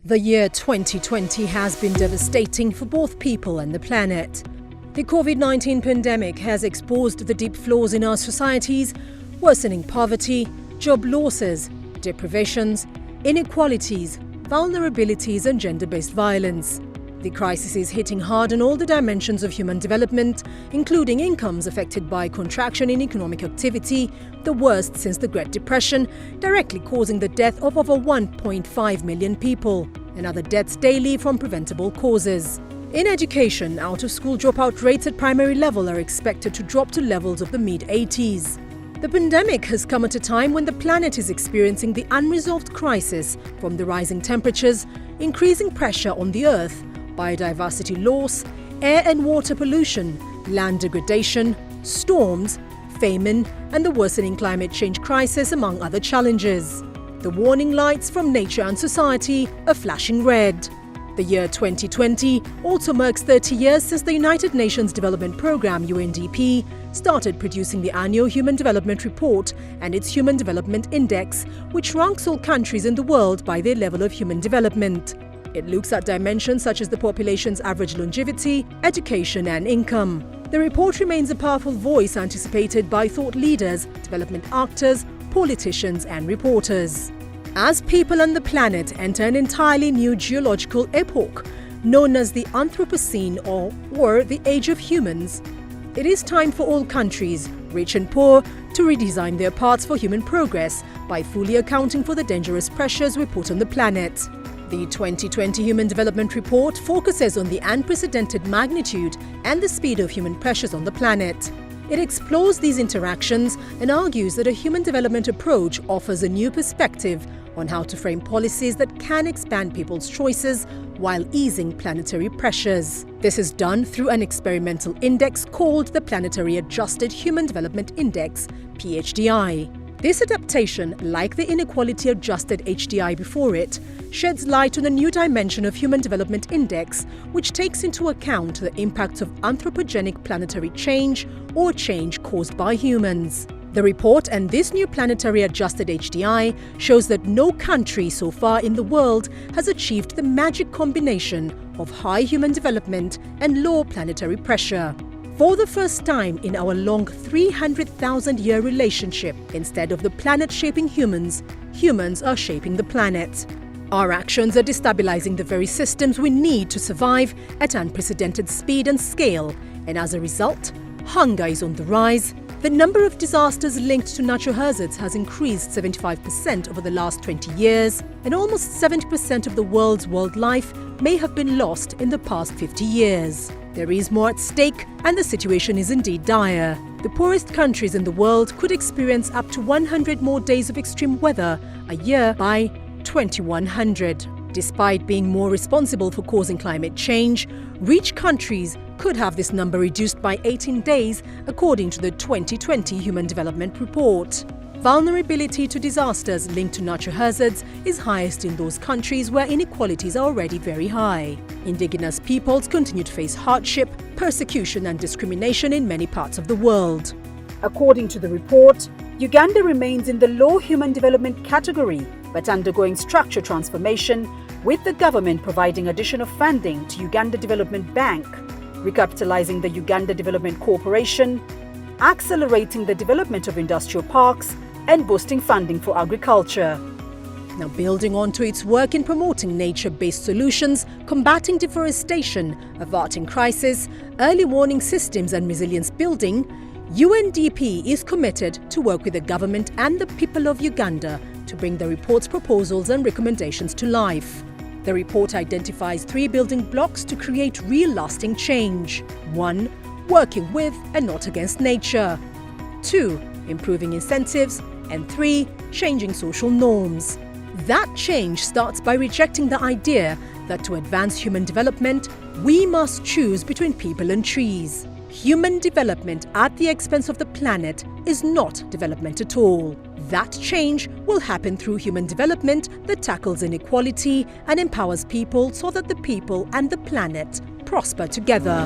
The year 2020 has been devastating for both people and the planet. The COVID-19 pandemic has exposed the deep flaws in our societies, worsening poverty, job losses, deprivations, inequalities, vulnerabilities and gender-based violence. The crisis is hitting hard on all the dimensions of human development, including incomes affected by contraction in economic activity, the worst since the Great Depression, directly causing the death of over 1.5 million people, and other deaths daily from preventable causes. In education, out-of-school dropout rates at primary level are expected to drop to levels of the mid-80s. The pandemic has come at a time when the planet is experiencing the unresolved crisis from the rising temperatures, increasing pressure on the Earth, biodiversity loss, air and water pollution, land degradation, storms, famine, and the worsening climate change crisis, among other challenges. The warning lights from nature and society are flashing red. The year 2020 also marks 30 years since the United Nations Development Programme (UNDP) started producing the annual Human Development Report and its Human Development Index, which ranks all countries in the world by their level of human development. It looks at dimensions such as the population's average longevity, education and income. The report remains a powerful voice anticipated by thought leaders, development actors, politicians and reporters. As people and the planet enter an entirely new geological epoch, known as the Anthropocene or the Age of Humans, it is time for all countries, rich and poor, to redesign their paths for human progress by fully accounting for the dangerous pressures we put on the planet. The 2020 Human Development Report focuses on the unprecedented magnitude and the speed of human pressures on the planet. It explores these interactions and argues that a human development approach offers a new perspective on how to frame policies that can expand people's choices while easing planetary pressures. This is done through an experimental index called the Planetary Adjusted Human Development Index, PHDI. This adaptation, like the Inequality Adjusted HDI before it, sheds light on a new dimension of Human Development Index, which takes into account the impacts of anthropogenic planetary change or change caused by humans. The report and this new Planetary Adjusted HDI shows that no country so far in the world has achieved the magic combination of high human development and low planetary pressure. For the first time in our long 300,000-year relationship, instead of the planet shaping humans, humans are shaping the planet. Our actions are destabilizing the very systems we need to survive at unprecedented speed and scale, and as a result, hunger is on the rise. The number of disasters linked to natural hazards has increased 75% over the last 20 years, and almost 70% of the world's wildlife may have been lost in the past 50 years. There is more at stake, and the situation is indeed dire. The poorest countries in the world could experience up to 100 more days of extreme weather a year by 2100. Despite being more responsible for causing climate change, rich countries could have this number reduced by 18 days, according to the 2020 Human Development Report. Vulnerability to disasters linked to natural hazards is highest in those countries where inequalities are already very high. Indigenous peoples continue to face hardship, persecution and discrimination in many parts of the world. According to the report, Uganda remains in the low human development category, but undergoing structure transformation, with the government providing additional funding to Uganda Development Bank, recapitalizing the Uganda Development Corporation, accelerating the development of industrial parks, and boosting funding for agriculture. Now, building on to its work in promoting nature-based solutions, combating deforestation, averting crisis, early warning systems and resilience building, UNDP is committed to work with the government and the people of Uganda to bring the report's proposals and recommendations to life. The report identifies 3 building blocks to create real lasting change. 1. Working with and not against nature. 2. Improving incentives. And 3. Changing social norms. That change starts by rejecting the idea that to advance human development, we must choose between people and trees. Human development at the expense of the planet is not development at all. That change will happen through human development that tackles inequality and empowers people so that the people and the planet prosper together.